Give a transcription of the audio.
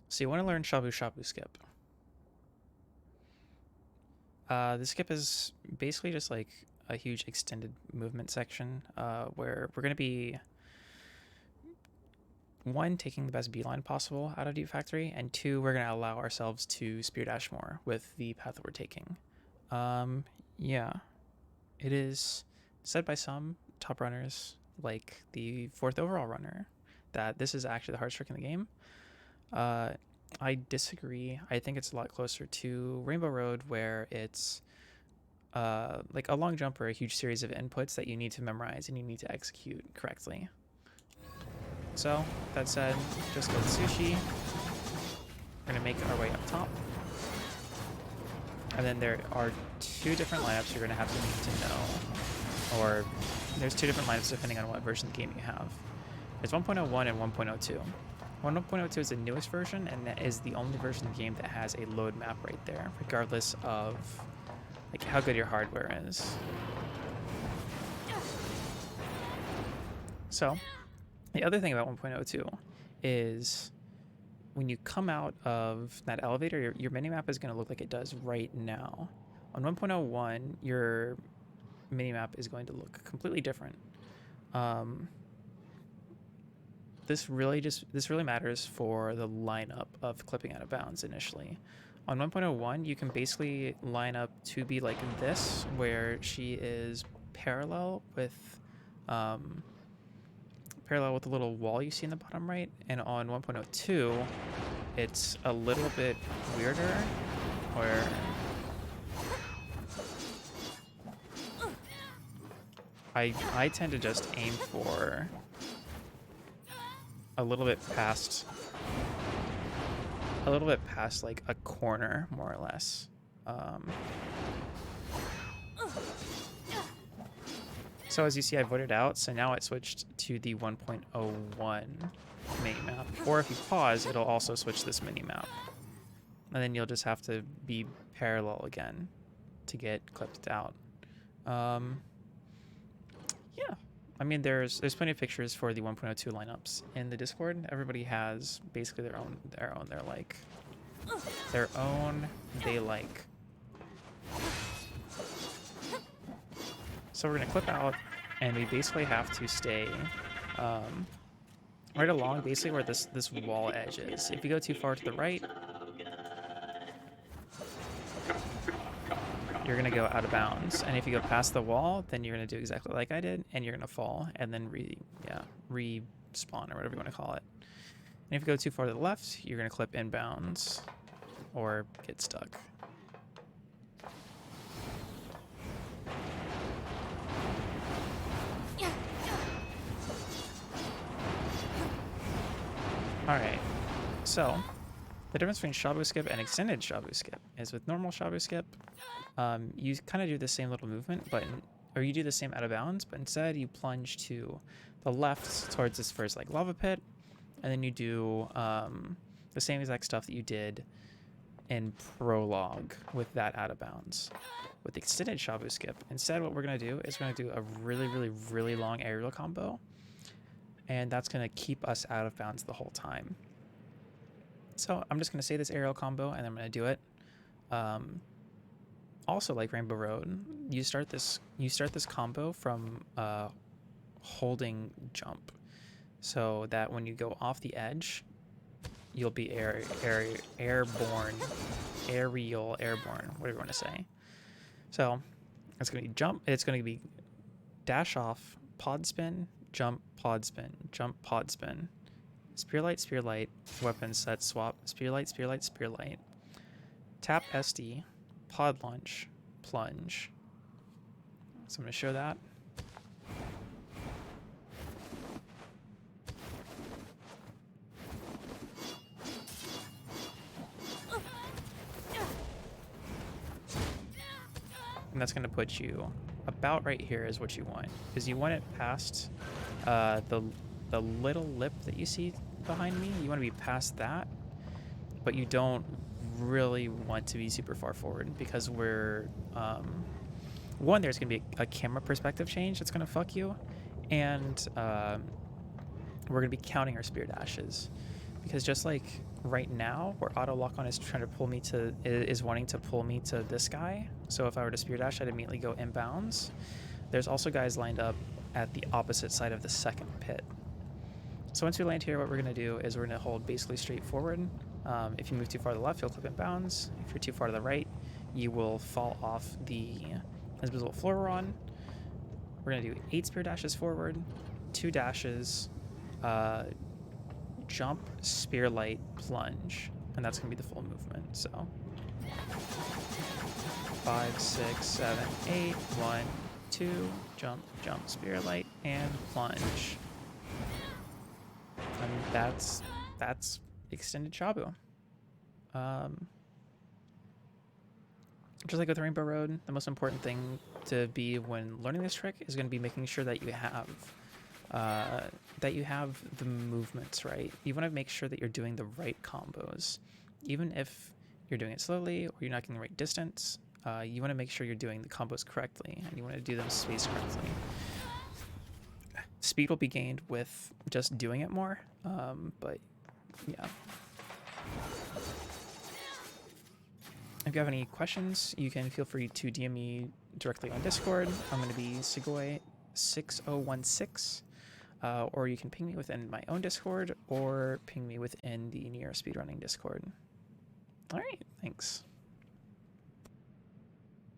So you want to learn Shabu Shabu Skip. The skip is basically just like a huge extended movement section where we're going to be, one, taking the best beeline possible out of Deep Factory, and two, we're going to allow ourselves to spear dash more with the path that we're taking. Um, yeah, it is said by some top runners, like the fourth overall runner, that this is actually the hardest trick in the game. Uh, I disagree. I think it's a lot closer to Rainbow Road, where it's like a long jump or a huge series of inputs that you need to memorize and you need to execute correctly. So, that said, just go to sushi. We're going to make our way up top. And then there are two different lineups you're going to have to need to know. Or there's two different lineups depending on what version of the game you have. There's 1.01 and 1.02. 1.02 is the newest version, and that is the only version of the game that has a load map right there, regardless of like how good your hardware is. So, the other thing about 1.02 is when you come out of that elevator, your minimap is going to look like it does right now. On 1.01, your minimap is going to look completely different. This really matters for the lineup of clipping out of bounds initially. On 1.01, you can basically line up to be like this, where she is parallel with the little wall you see in the bottom right. And on 1.02, it's a little bit weirder, where I tend to just aim for a little bit past like a corner, more or less. So as you see, I voted out, so now it switched to the 1.01 minimap. Or if you pause, it'll also switch this minimap. And then you'll just have to be parallel again to get clipped out. Yeah. I mean, there's plenty of pictures for the 1.02 lineups in the Discord. Everybody has basically their own. They like. So we're gonna clip out, and we basically have to stay right along basically where this wall edge is. If you go too far to the right, you're gonna go out of bounds, and if you go past the wall, then you're gonna do exactly like I did, and you're gonna fall and then respawn or whatever you want to call it. And if you go too far to the left, you're gonna clip inbounds or get stuck. Alright, so the difference between Shabu Skip and extended Shabu Skip is with normal Shabu Skip, you kind of do the same little movement, or you do the same out of bounds, but instead you plunge to the left towards this first like lava pit, and then you do the same exact stuff that you did in Prologue with that out of bounds. With the extended Shabu Skip, instead what we're going to do is we're going to do a really long aerial combo, and that's going to keep us out of bounds the whole time. So I'm just going to say this aerial combo, and I'm going to do it. Also, like Rainbow Road, you start this combo from holding jump, so that when you go off the edge, you'll be airborne, whatever you want to say. So it's going to be jump. It's going to be dash off, pod spin, jump, pod spin, jump, pod spin. Spear light, weapon set swap, spear light, tap SD, pod launch, plunge. So I'm going to show that. And that's going to put you about right here is what you want, because you want it past the little lip that you see behind me. You want to be past that, but you don't really want to be super far forward, because we're one, there's going to be a camera perspective change that's going to fuck you, and we're going to be counting our spear dashes, because just like right now, where auto lock on is trying to pull me to, is wanting to pull me to this guy. So if I were to spear dash, I'd immediately go inbounds. There's also guys lined up at the opposite side of the second pit. So once we land here, what we're going to do is we're going to hold basically straight forward. If you move too far to the left, you'll clip inbounds. If you're too far to the right, you will fall off the invisible floor we're on. We're going to do 8 spear dashes forward, 2 dashes, jump, spear light, plunge, and that's going to be the full movement. So 5, 6, 7, 8, 1, 2, jump, jump, spear light, and plunge. And that's extended Shabu. Just like with Rainbow Road, the most important thing to be when learning this trick is going to be making sure that you have the movements right. You want to make sure that you're doing the right combos, even if you're doing it slowly or you're not getting the right distance. You want to make sure you're doing the combos correctly, and you want to do them spaced correctly. Speed will be gained with just doing it more, but yeah. If you have any questions, you can feel free to DM me directly on Discord. I'm going to be Sigoi6016, or you can ping me within my own Discord or ping me within the Near Speedrunning Discord. All right, thanks.